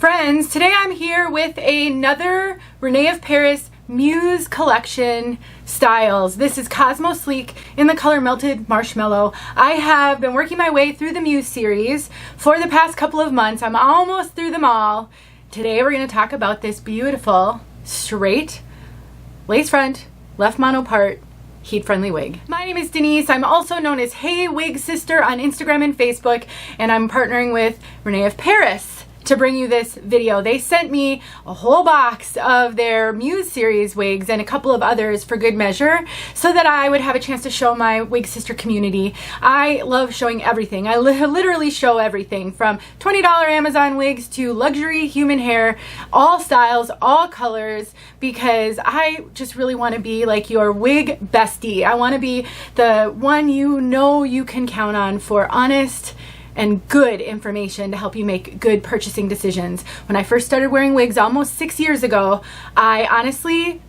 Friends, today I'm here with another Rene of Paris Muse collection styles. This is Cosmo Sleek in the color Melted Marshmallow. I have been working my way through the Muse series for the past couple of months. I'm almost through them all. Today we're going to talk about this beautiful, straight, lace front, left mono part, heat-friendly wig. My name is Denise. I'm also known as Hey Wig Sister on Instagram and Facebook, and I'm partnering with Rene of Paris to bring you this video. They sent me a whole box of their Muse series wigs and a couple of others for good measure so that I would have a chance to show my wig sister community. I love showing everything. I literally show everything from $20 Amazon wigs to luxury human hair, all styles, all colors, because I just really want to be like your wig bestie. I want to be the one you know you can count on for honest and good information to help you make good purchasing decisions. When I first started wearing wigs almost 6 years ago, I honestly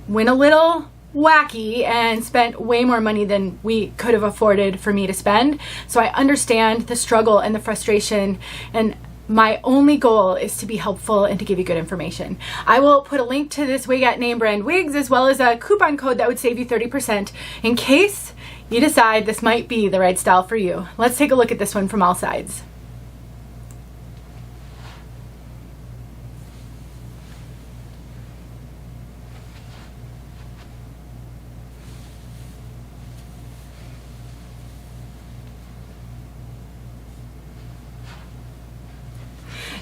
went a little wacky and spent way more money than we could have afforded for me to spend. So I understand the struggle and the frustration, and my only goal is to be helpful and to give you good information. I will put a link to this wig at name brand wigs, as well as a coupon code that would save you 30% in case you decide this might be the right style for you. Let's take a look at this one from all sides.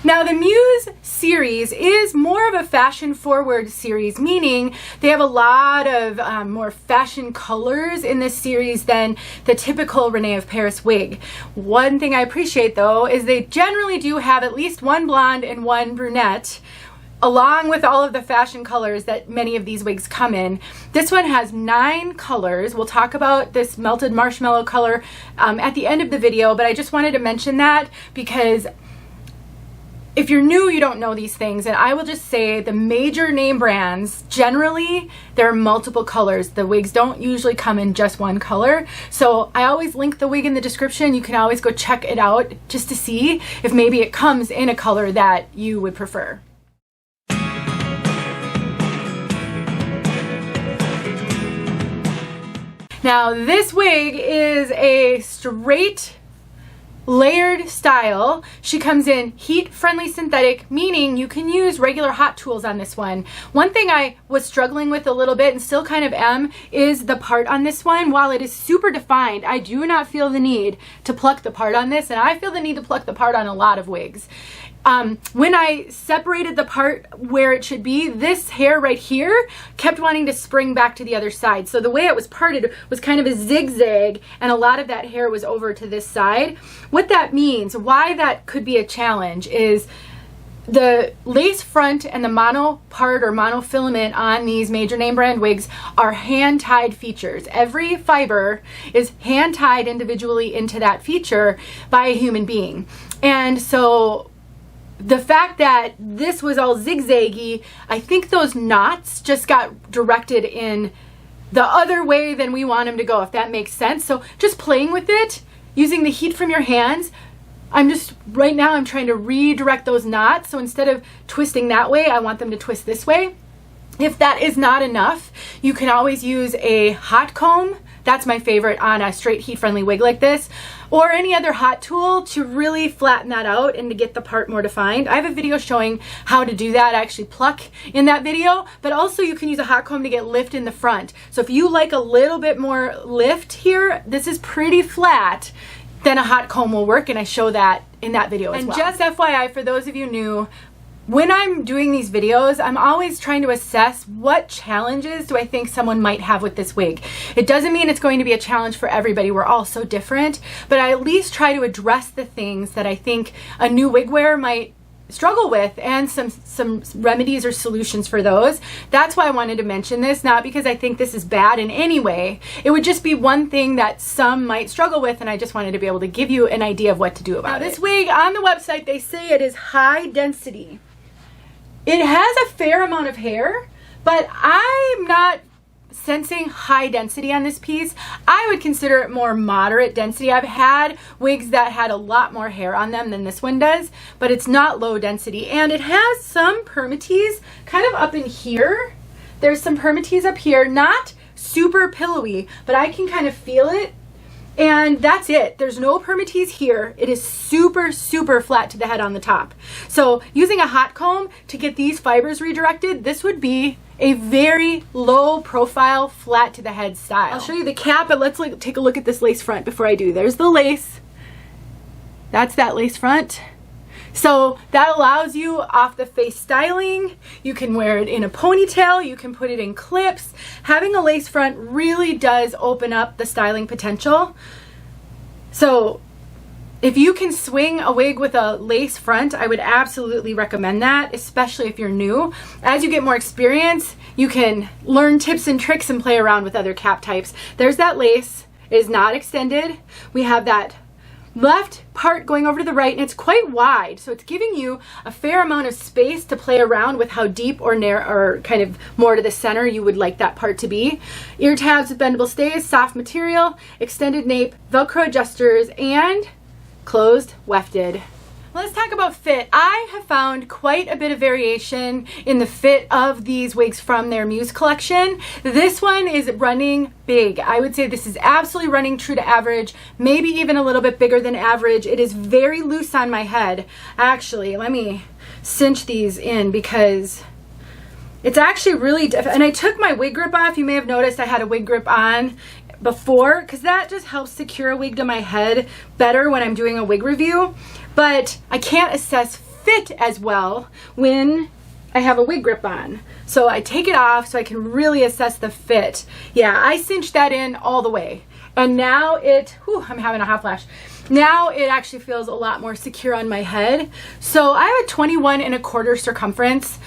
Now, the Muse series is more of a fashion-forward series, meaning they have a lot of more fashion colors in this series than the typical Rene of Paris wig. One thing I appreciate, though, is they generally do have at least one blonde and one brunette, along with all of the fashion colors that many of these wigs come in. This one has 9 colors. We'll talk about this Melted Marshmallow color at the end of the video, but I just wanted to mention that because if you're new, you don't know these things, and I will just say the major name brands, generally, there are multiple colors. The wigs don't usually come in just one color, so I always link the wig in the description. You can always go check it out just to see if maybe it comes in a color that you would prefer. Now, this wig is a straight layered style. She comes in heat-friendly synthetic, meaning you can use regular hot tools on this one. One thing I was struggling with a little bit and still kind of am is the part on this one. While it is super defined, I do not feel the need to pluck the part on this, and I feel the need to pluck the part on a lot of wigs. When I separated the part where it should be, this hair right here kept wanting to spring back to the other side. So the way it was parted was kind of a zigzag, and a lot of that hair was over to this side. What that means, why that could be a challenge, is the lace front and the mono part or monofilament on these major name brand wigs are hand-tied features. Every fiber is hand-tied individually into that feature by a human being. And so the fact that this was all zigzaggy, I think those knots just got directed in the other way than we want them to go, if that makes sense. So just playing with it, using the heat from your hands, right now I'm trying to redirect those knots. So instead of twisting that way, I want them to twist this way. If that is not enough, you can always use a hot comb. That's my favorite on a straight heat-friendly wig like this, or any other hot tool to really flatten that out and to get the part more defined. I have a video showing how to do that. I actually pluck in that video, but also you can use a hot comb to get lift in the front. So if you like a little bit more lift here, this is pretty flat, then a hot comb will work, and I show that in that video as well. And just FYI, for those of you new, when I'm doing these videos, I'm always trying to assess what challenges do I think someone might have with this wig. It doesn't mean it's going to be a challenge for everybody. We're all so different, but I at least try to address the things that I think a new wig wearer might struggle with, and some remedies or solutions for those. That's why I wanted to mention this, not because I think this is bad in any way. It would just be one thing that some might struggle with, and I just wanted to be able to give you an idea of what to do about it. Now, this wig on the website, they say it is high density. It has a fair amount of hair, but I'm not sensing high density on this piece. I would consider it more moderate density. I've had wigs that had a lot more hair on them than this one does, but it's not low density. And it has some Permatease kind of up in here. There's some Permatease up here, not super pillowy, but I can kind of feel it. And that's it. There's no Permatease here. It is super, super flat to the head on the top. So using a hot comb to get these fibers redirected, this would be a very low profile, flat to the head style. I'll show you the cap, but let's take a look at this lace front before I do. There's the lace. That's that lace front. So that allows you off the face styling. You can wear it in a ponytail, you can put it in clips. Having a lace front really does open up the styling potential. So if you can swing a wig with a lace front, I would absolutely recommend that, especially if you're new. As you get more experience, you can learn tips and tricks and play around with other cap types. There's that lace, it is not extended. We have that left part going over to the right, and it's quite wide, so it's giving you a fair amount of space to play around with how deep or narrow or kind of more to the center you would like that part to be. Ear tabs with bendable stays, soft material, extended nape, Velcro adjusters, and closed wefted. Let's talk about fit. I have found quite a bit of variation in the fit of these wigs from their Muse collection. This one is running big. I would say this is absolutely running true to average, maybe even a little bit bigger than average. It is very loose on my head. Actually, let me cinch these in because it's actually really and I took my wig grip off. You may have noticed I had a wig grip on before because that just helps secure a wig to my head better when I'm doing a wig review. But I can't assess fit as well when I have a wig grip on. So I take it off so I can really assess the fit. Yeah, I cinched that in all the way. And now I'm having a hot flash. Now it actually feels a lot more secure on my head. So I have a 21¼ circumference.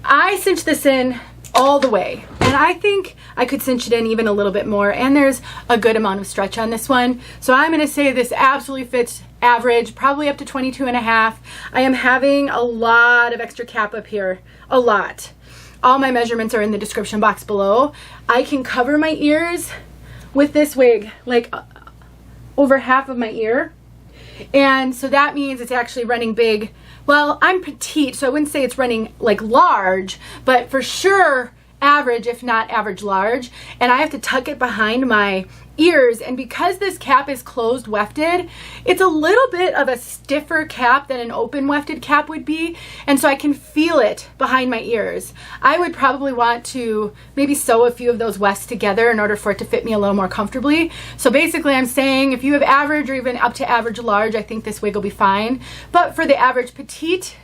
I cinched this in all the way. And I think I could cinch it in even a little bit more. And there's a good amount of stretch on this one. So I'm gonna say this absolutely fits average, probably up to 22½. I am having a lot of extra cap up here, a lot. All my measurements are in the description box below. I can cover my ears with this wig, like over half of my ear. And so that means it's actually running big. Well, I'm petite, so I wouldn't say it's running like large, but for sure average, if not average large. And I have to tuck it behind my ears, and because this cap is closed wefted, it's a little bit of a stiffer cap than an open wefted cap would be, and so I can feel it behind my ears. I would probably want to maybe sew a few of those wefts together in order for it to fit me a little more comfortably. So basically I'm saying if you have average or even up to average large, I think this wig will be fine. But for the average petite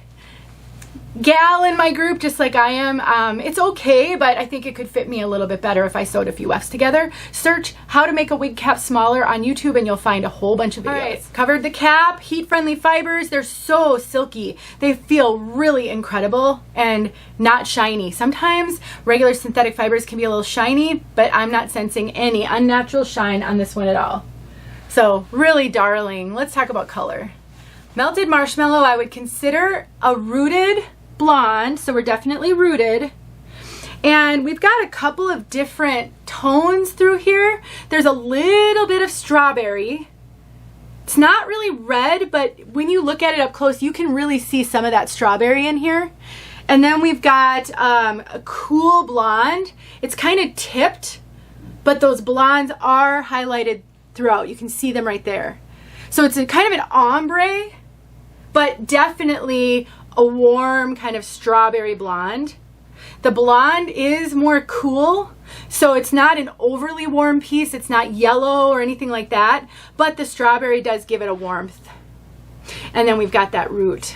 gal in my group, just like I am, it's okay, but I think it could fit me a little bit better if I sewed a few wefts together. Search how to make a wig cap smaller on YouTube and you'll find a whole bunch of videos. All right, covered the cap, heat-friendly fibers. They're so silky. They feel really incredible and not shiny. Sometimes regular synthetic fibers can be a little shiny, but I'm not sensing any unnatural shine on this one at all. So really darling. Let's talk about color. Melted Marshmallow I would consider a rooted blonde, so we're definitely rooted. And we've got a couple of different tones through here. There's a little bit of strawberry. It's not really red, but when you look at it up close, you can really see some of that strawberry in here. And then we've got a cool blonde. It's kind of tipped, but those blondes are highlighted throughout. You can see them right there. So it's a kind of an ombre, but definitely a warm kind of strawberry blonde. The blonde is more cool, so it's not an overly warm piece. It's not yellow or anything like that, but the strawberry does give it a warmth. And then we've got that root.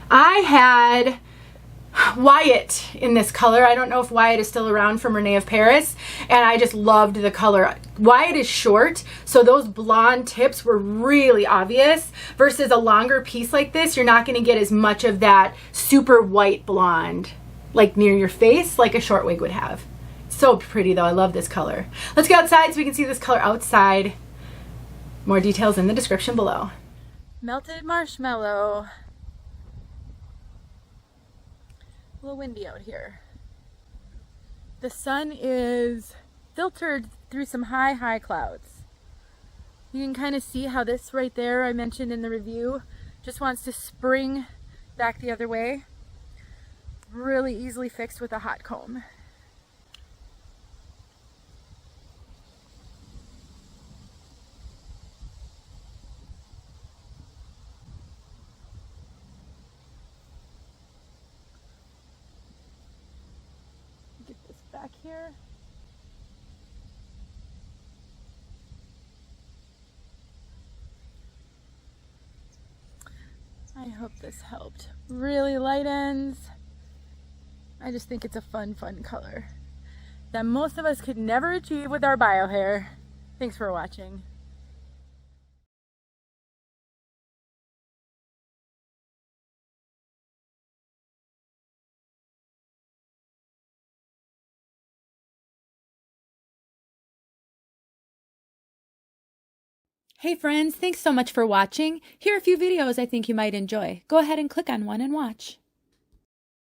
I had Wyatt in this color. I don't know if Wyatt is still around from Rene of Paris, and I just loved the color. Wyatt is short, so those blonde tips were really obvious. Versus a longer piece like this, you're not going to get as much of that super white blonde like near your face like a short wig would have. So pretty though. I love this color. Let's go outside so we can see this color outside. More details in the description below. Melted Marshmallow. A little windy out here. The sun is filtered through some high clouds. You can kind of see how this right there I mentioned in the review just wants to spring back the other way. Really easily fixed with a hot comb. Get this back here. I hope this helped. Really light ends. I just think it's a fun color that most of us could never achieve with our bio hair. Thanks for watching. Hey friends, thanks so much for watching. Here are a few videos I think you might enjoy. Go ahead and click on one and watch.